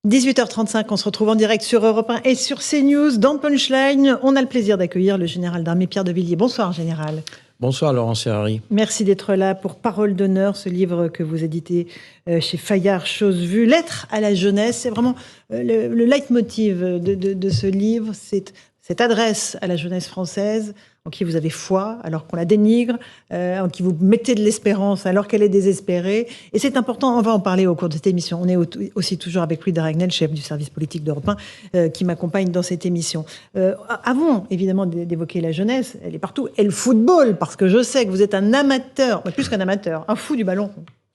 18h35, on se retrouve en direct sur Europe 1 et sur CNews. Dans Punchline, on a le plaisir d'accueillir le général d'armée Pierre de Villiers. Bonsoir, général. Bonsoir, Laurence Ferrari. Merci d'être là pour Parole d'honneur, ce livre que vous éditez chez Fayard, Chose Vue. Lettre à la jeunesse, c'est vraiment le leitmotiv de ce livre. C'est cette adresse à la jeunesse française en qui vous avez foi alors qu'on la dénigre, en qui vous mettez de l'espérance alors qu'elle est désespérée. Et c'est important, on va en parler au cours de cette émission. On est aussi toujours avec Louis de Ragnel, chef du service politique d'Europe 1, qui m'accompagne dans cette émission. Avant, évidemment, d'évoquer la jeunesse, elle est partout, et le football, parce que je sais que vous êtes un amateur, plus qu'un amateur, un fou du ballon.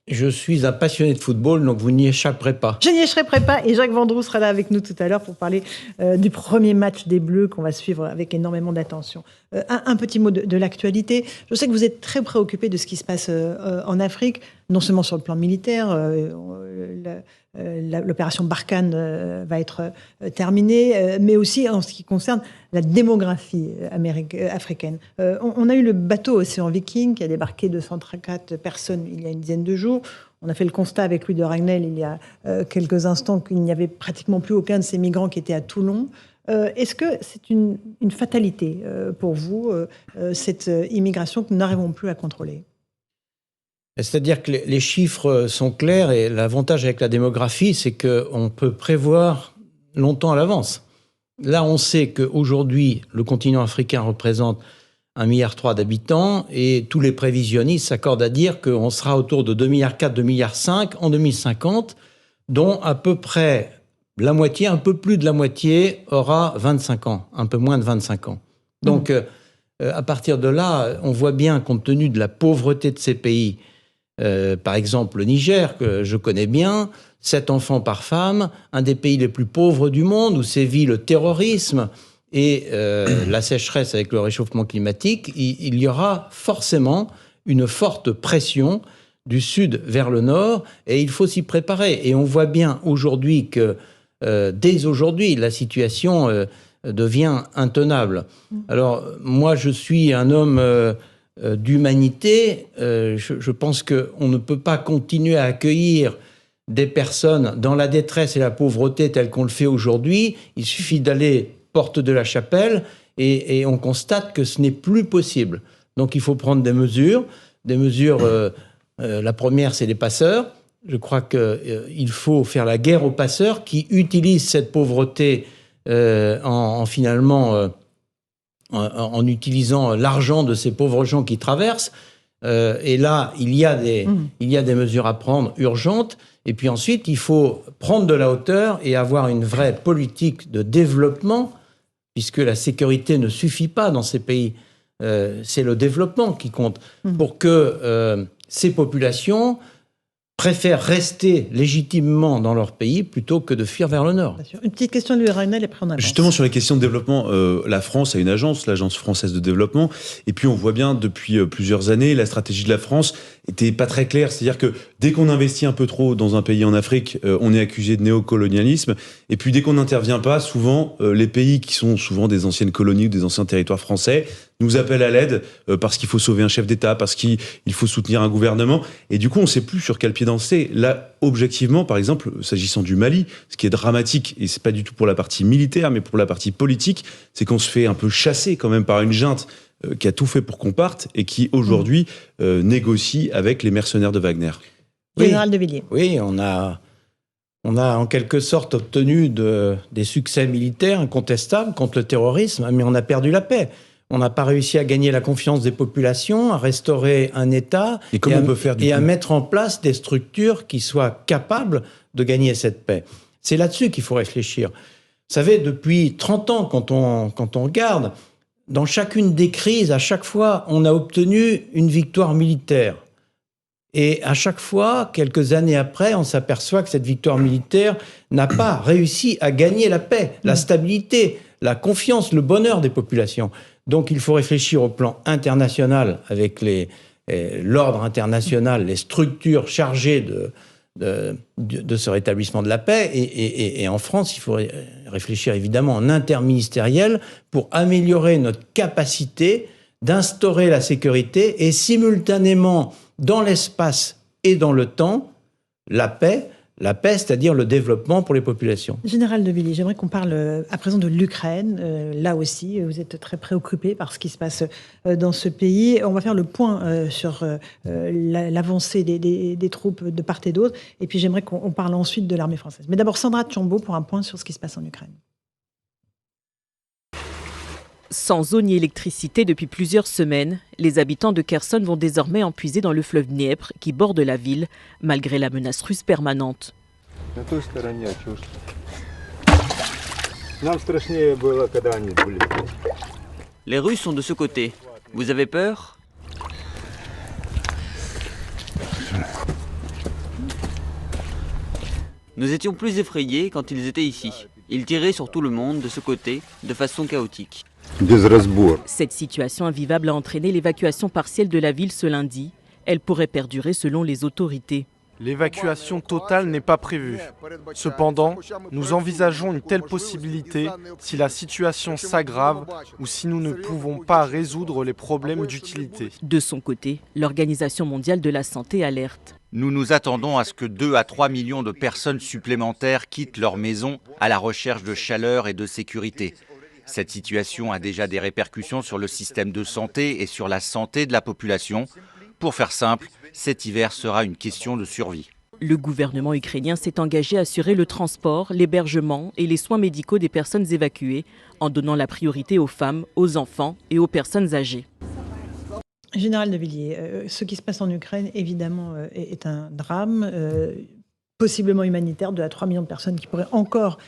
Je suis un passionné de football, donc vous n'y échapperez pas. Je n'y échapperai pas, et Jacques Vendroux sera là avec nous tout à l'heure pour parler du premier match des Bleus qu'on va suivre avec énormément d'attention. Un petit mot de l'actualité. Je sais que vous êtes très préoccupé de ce qui se passe en Afrique, non seulement sur le plan militaire, l'opération Barkhane va être terminée, mais aussi en ce qui concerne la démographie africaine. On a eu le bateau Océan Viking qui a débarqué 234 personnes il y a une dizaine de jours. On a fait le constat avec Louis de Ragnel il y a quelques instants qu'il n'y avait pratiquement plus aucun de ces migrants qui étaient à Toulon. Est-ce que c'est une fatalité pour vous, cette immigration que nous n'arrivons plus à contrôler ? C'est-à-dire que les chiffres sont clairs et l'avantage avec la démographie, c'est qu'on peut prévoir longtemps à l'avance. Là, on sait qu'aujourd'hui, le continent africain représente 1,3 milliard d'habitants et tous les prévisionnistes s'accordent à dire qu'on sera autour de 2,4 milliards, 2,5 milliards en 2050, dont à peu près la moitié, un peu plus de la moitié, aura 25 ans, un peu moins de 25 ans. Donc, à partir de là, on voit bien, compte tenu de la pauvreté de ces pays, par exemple le Niger, que je connais bien, 7 enfants par femme, un des pays les plus pauvres du monde, où sévit le terrorisme et la sécheresse avec le réchauffement climatique, il y aura forcément une forte pression du sud vers le nord, et il faut s'y préparer. Et on voit bien aujourd'hui que, dès aujourd'hui, la situation devient intenable. Alors, moi, je suis un homme d'humanité. Je pense qu'on ne peut pas continuer à accueillir des personnes dans la détresse et la pauvreté telle qu'on le fait aujourd'hui. Il suffit d'aller porte de la Chapelle et on constate que ce n'est plus possible. Donc il faut prendre des mesures. La première, c'est les passeurs. Je crois qu'il faut faire la guerre aux passeurs qui utilisent cette pauvreté en utilisant l'argent de ces pauvres gens qui traversent. Et là, il y a des mesures à prendre urgentes. Et puis ensuite, il faut prendre de la hauteur et avoir une vraie politique de développement, puisque la sécurité ne suffit pas dans ces pays. C'est le développement qui compte pour que ces populations préfèrent rester légitimement dans leur pays plutôt que de fuir vers le nord. Une petite question de Louis Ragnel et après on avance. Justement, sur les questions de développement, la France a une agence, l'Agence française de développement, et puis on voit bien depuis plusieurs années, la stratégie de la France était pas très claire. C'est-à-dire que dès qu'on investit un peu trop dans un pays en Afrique, on est accusé de néocolonialisme, et puis dès qu'on n'intervient pas, souvent, les pays qui sont souvent des anciennes colonies ou des anciens territoires français nous appellent à l'aide parce qu'il faut sauver un chef d'État, parce qu'il faut soutenir un gouvernement, et du coup, on ne sait plus sur quel pied danser. Là, objectivement, par exemple, s'agissant du Mali, ce qui est dramatique, et c'est pas du tout pour la partie militaire, mais pour la partie politique, c'est qu'on se fait un peu chasser quand même par une junte qui a tout fait pour qu'on parte et qui, aujourd'hui, négocie avec les mercenaires de Wagner. Général de Villiers. Oui, on a en quelque sorte obtenu des succès militaires incontestables contre le terrorisme, mais on a perdu la paix. On n'a pas réussi à gagner la confiance des populations, à restaurer un État et à mettre en place des structures qui soient capables de gagner cette paix. C'est là-dessus qu'il faut réfléchir. Vous savez, depuis 30 ans, quand on regarde, dans chacune des crises, à chaque fois, on a obtenu une victoire militaire. Et à chaque fois, quelques années après, on s'aperçoit que cette victoire militaire n'a pas réussi à gagner la paix, la stabilité, la confiance, le bonheur des populations. Donc il faut réfléchir au plan international avec l'ordre international, les structures chargées de ce rétablissement de la paix. Et en France, il faut réfléchir évidemment en interministériel pour améliorer notre capacité d'instaurer la sécurité et simultanément, dans l'espace et dans le temps, la paix, la paix, c'est-à-dire le développement pour les populations. Général de Villiers, j'aimerais qu'on parle à présent de l'Ukraine. Là aussi, vous êtes très préoccupé par ce qui se passe dans ce pays. On va faire le point sur l'avancée des troupes de part et d'autre. Et puis j'aimerais qu'on parle ensuite de l'armée française. Mais d'abord, Sandra Tchombo pour un point sur ce qui se passe en Ukraine. Sans eau ni électricité depuis plusieurs semaines, les habitants de Kherson vont désormais en puiser dans le fleuve Dniepr qui borde la ville, malgré la menace russe permanente. Les Russes sont de ce côté. Vous avez peur ? Nous étions plus effrayés quand ils étaient ici. Ils tiraient sur tout le monde de ce côté, de façon chaotique. Cette situation invivable a entraîné l'évacuation partielle de la ville ce lundi. Elle pourrait perdurer selon les autorités. L'évacuation totale n'est pas prévue. Cependant, nous envisageons une telle possibilité si la situation s'aggrave ou si nous ne pouvons pas résoudre les problèmes d'utilité. De son côté, l'Organisation mondiale de la santé alerte. Nous nous attendons à ce que 2 à 3 millions de personnes supplémentaires quittent leur maison à la recherche de chaleur et de sécurité. Cette situation a déjà des répercussions sur le système de santé et sur la santé de la population. Pour faire simple, cet hiver sera une question de survie. Le gouvernement ukrainien s'est engagé à assurer le transport, l'hébergement et les soins médicaux des personnes évacuées, en donnant la priorité aux femmes, aux enfants et aux personnes âgées. Général de Villiers, ce qui se passe en Ukraine, évidemment, est un drame, possiblement humanitaire, 2 à 3 millions de personnes qui pourraient encore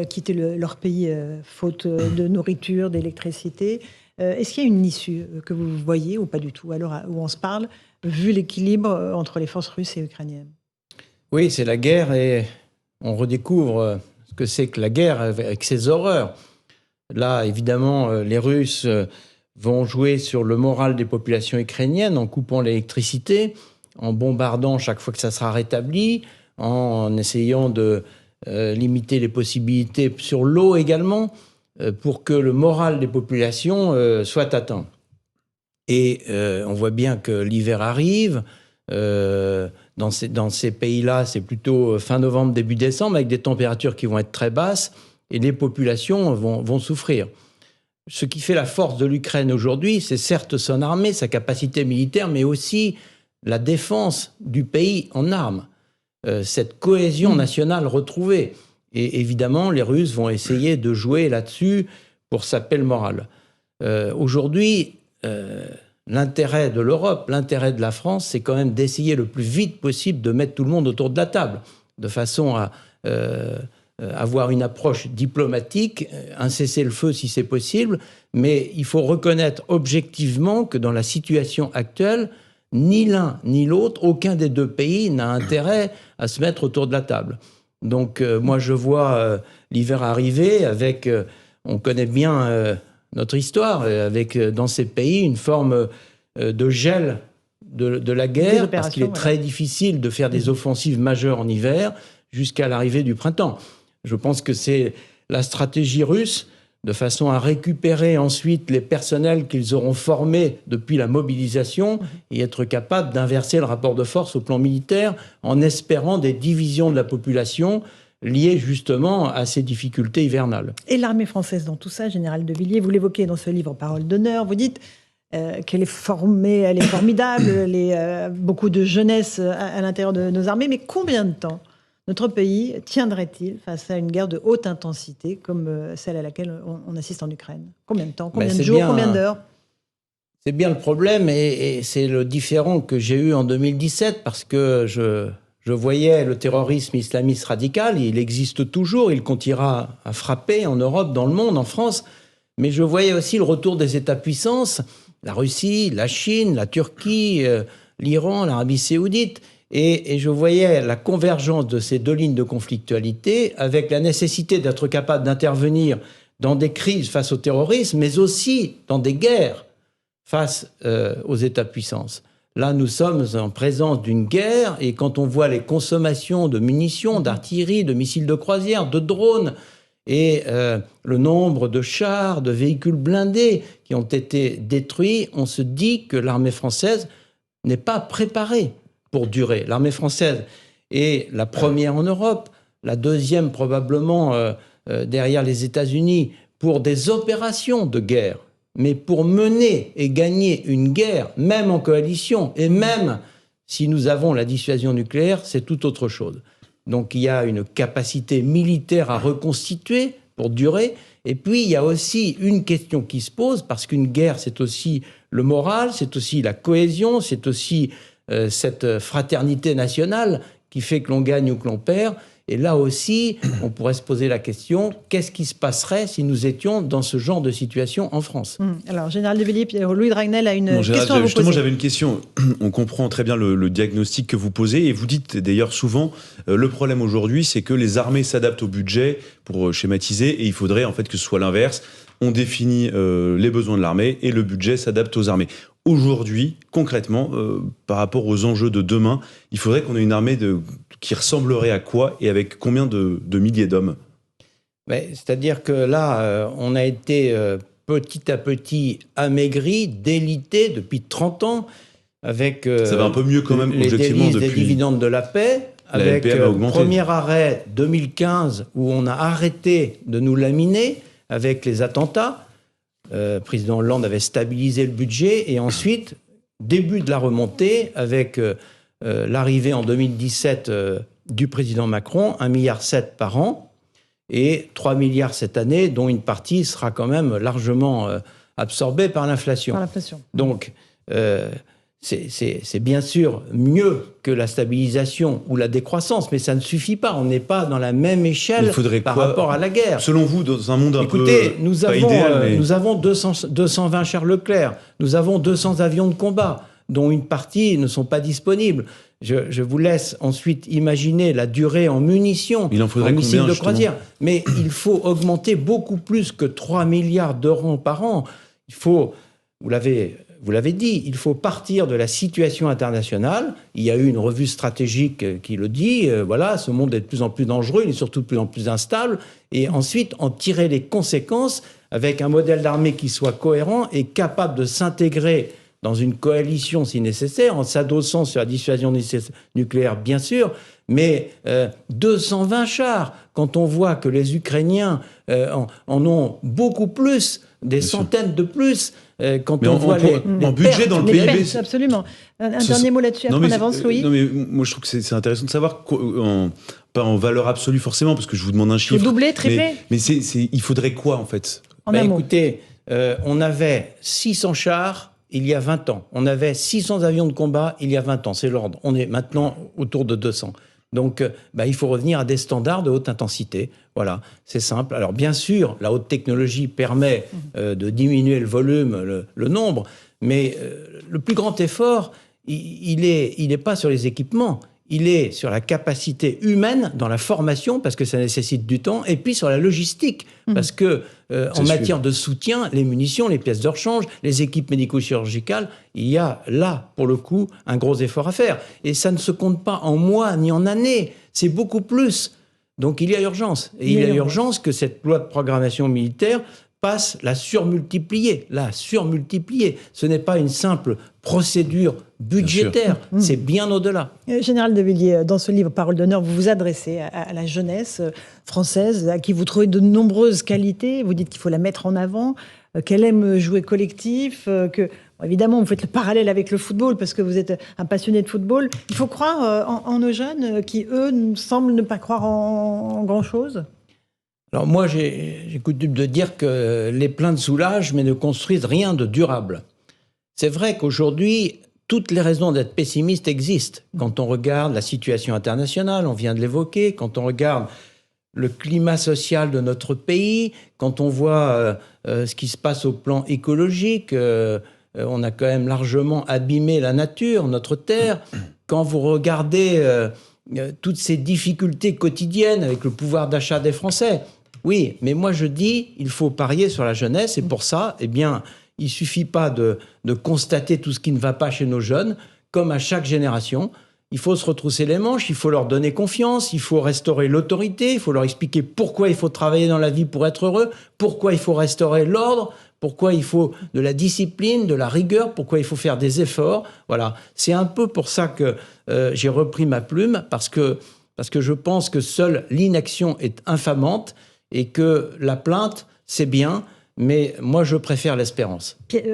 quitter leur pays faute de nourriture, d'électricité. Est-ce qu'il y a une issue que vous voyez ou pas du tout, à l'heure où on se parle, vu l'équilibre entre les forces russes et ukrainiennes? Oui, c'est la guerre et on redécouvre ce que c'est que la guerre avec ses horreurs. Là, évidemment, les Russes vont jouer sur le moral des populations ukrainiennes en coupant l'électricité, en bombardant chaque fois que ça sera rétabli, en essayant de limiter les possibilités sur l'eau également, pour que le moral des populations soit atteint. Et on voit bien que l'hiver arrive. Dans ces pays-là, c'est plutôt fin novembre, début décembre, avec des températures qui vont être très basses, et les populations vont souffrir. Ce qui fait la force de l'Ukraine aujourd'hui, c'est certes son armée, sa capacité militaire, mais aussi la défense du pays en armes. Cette cohésion nationale retrouvée. Et évidemment, les Russes vont essayer de jouer là-dessus pour saper le moral. Aujourd'hui, l'intérêt de l'Europe, l'intérêt de la France, c'est quand même d'essayer le plus vite possible de mettre tout le monde autour de la table, de façon à avoir une approche diplomatique, un cessez-le-feu si c'est possible, mais il faut reconnaître objectivement que dans la situation actuelle, ni l'un ni l'autre, aucun des deux pays n'a intérêt à se mettre autour de la table. Donc moi je vois l'hiver arriver avec, on connaît bien notre histoire, avec dans ces pays une forme de gel de la guerre, parce qu'il est très difficile de faire des offensives majeures en hiver jusqu'à l'arrivée du printemps. Je pense que c'est la stratégie russe, de façon à récupérer ensuite les personnels qu'ils auront formés depuis la mobilisation et être capable d'inverser le rapport de force au plan militaire en espérant des divisions de la population liées justement à ces difficultés hivernales. Et l'armée française dans tout ça, Général de Villiers, vous l'évoquez dans ce livre Parole d'honneur, vous dites qu'elle est formée, elle est formidable, beaucoup de jeunesse à l'intérieur de nos armées, mais combien de temps notre pays tiendrait-il face à une guerre de haute intensité comme celle à laquelle on assiste en Ukraine? Combien de temps? Combien de jours? Combien d'heures? C'est bien le problème et c'est le différent que j'ai eu en 2017 parce que je voyais le terrorisme islamiste radical, il existe toujours, il continuera à frapper en Europe, dans le monde, en France, mais je voyais aussi le retour des États-puissances, la Russie, la Chine, la Turquie, l'Iran, l'Arabie saoudite. Et je voyais la convergence de ces deux lignes de conflictualité avec la nécessité d'être capable d'intervenir dans des crises face au terrorisme, mais aussi dans des guerres face aux États-puissances. Là, nous sommes en présence d'une guerre, et quand on voit les consommations de munitions, d'artillerie, de missiles de croisière, de drones, et le nombre de chars, de véhicules blindés qui ont été détruits, on se dit que l'armée française n'est pas préparée pour durer. L'armée française et la première en Europe, la deuxième probablement derrière les États-Unis, pour des opérations de guerre. Mais pour mener et gagner une guerre, même en coalition, et même si nous avons la dissuasion nucléaire, c'est tout autre chose. Donc il y a une capacité militaire à reconstituer pour durer. Et puis il y a aussi une question qui se pose, parce qu'une guerre, c'est aussi le moral, c'est aussi la cohésion, c'est aussi cette fraternité nationale qui fait que l'on gagne ou que l'on perd. Et là aussi, on pourrait se poser la question, qu'est-ce qui se passerait si nous étions dans ce genre de situation en France ? Alors, Général de Villiers, Louis Dragnel a une question à vous poser. Justement, j'avais une question. On comprend très bien le diagnostic que vous posez, et vous dites d'ailleurs souvent, le problème aujourd'hui, c'est que les armées s'adaptent au budget, pour schématiser, et il faudrait en fait que ce soit l'inverse. On définit les besoins de l'armée, et le budget s'adapte aux armées. Aujourd'hui, concrètement, par rapport aux enjeux de demain, il faudrait qu'on ait une armée qui ressemblerait à quoi et avec combien de milliers d'hommes ? C'est-à-dire que là, on a été petit à petit amaigri, délité depuis 30 ans, avec ça va un peu mieux quand même, les délices des dividendes de la paix, avec le premier arrêt 2015 où on a arrêté de nous laminer avec les attentats. Le président Hollande avait stabilisé le budget, et ensuite, début de la remontée, avec l'arrivée en 2017 du président Macron, 1,7 milliard par an, et 3 milliards cette année, dont une partie sera quand même largement absorbée par l'inflation. Donc, c'est bien sûr mieux que la stabilisation ou la décroissance, mais ça ne suffit pas. On n'est pas dans la même échelle par rapport à la guerre. Selon vous, dans un monde un peu nous pas avons, idéal, mais... nous avons 220 Charles Leclerc, nous avons 200 avions de combat, dont une partie ne sont pas disponibles. Je vous laisse ensuite imaginer la durée en munitions, en missiles de croisière. Mais il faut augmenter beaucoup plus que 3 milliards d'euros par an. Il faut, vous l'avez dit, il faut partir de la situation internationale. Il y a eu une revue stratégique qui le dit. Voilà, ce monde est de plus en plus dangereux, il est surtout de plus en plus instable. Et ensuite, en tirer les conséquences avec un modèle d'armée qui soit cohérent et capable de s'intégrer dans une coalition si nécessaire, en s'adossant sur la dissuasion nucléaire, bien sûr, mais 220 chars, quand on voit que les Ukrainiens en ont beaucoup plus, des centaines de plus, quand on voit les budget dans le PIB. Absolument. Un dernier mot là-dessus, après on avance, Louis. Non, mais moi, je trouve que c'est intéressant de savoir, pas en valeur absolue forcément, parce que je vous demande un chiffre. Faut doubler, tripler. Mais il faudrait quoi, en fait ? Écoutez, on avait 600 chars il y a 20 ans. On avait 600 avions de combat il y a 20 ans. C'est l'ordre. On est maintenant autour de 200. Donc, il faut revenir à des standards de haute intensité. Voilà, c'est simple. Alors, bien sûr, la haute technologie permet de diminuer le volume, le nombre, mais le plus grand effort, il est pas sur les équipements. Il est sur la capacité humaine dans la formation, parce que ça nécessite du temps, et puis sur la logistique, parce que en matière de soutien, les munitions, les pièces de rechange, les équipes médico-chirurgicales, il y a là, pour le coup, un gros effort à faire. Et ça ne se compte pas en mois ni en années, c'est beaucoup plus. Donc il y a urgence. Et il y a urgence que cette loi de programmation militaire passe la surmultiplier. Ce n'est pas une simple procédure budgétaire, c'est bien au-delà. Général de Villiers, dans ce livre Parole d'honneur, vous vous adressez à la jeunesse française, à qui vous trouvez de nombreuses qualités. Vous dites qu'il faut la mettre en avant, qu'elle aime jouer collectif, que... Évidemment, vous faites le parallèle avec le football parce que vous êtes un passionné de football. Il faut croire en nos jeunes qui, eux, semblent ne pas croire en grand-chose. Alors moi, j'ai coutume de dire que les plaintes soulagent, mais ne construisent rien de durable. C'est vrai qu'aujourd'hui, toutes les raisons d'être pessimiste existent. Quand on regarde la situation internationale, on vient de l'évoquer, quand on regarde le climat social de notre pays, quand on voit ce qui se passe au plan écologique, on a quand même largement abîmé la nature, notre terre. Quand vous regardez toutes ces difficultés quotidiennes avec le pouvoir d'achat des Français, oui, mais moi je dis, il faut parier sur la jeunesse, et pour ça, il ne suffit pas de constater tout ce qui ne va pas chez nos jeunes. Comme à chaque génération, il faut se retrousser les manches, il faut leur donner confiance, il faut restaurer l'autorité, il faut leur expliquer pourquoi il faut travailler dans la vie pour être heureux, pourquoi il faut restaurer l'ordre, pourquoi il faut de la discipline, de la rigueur, pourquoi il faut faire des efforts. Voilà, c'est un peu pour ça que j'ai repris ma plume, parce que je pense que seule l'inaction est infamante et que la plainte, c'est bien, mais moi je préfère l'espérance.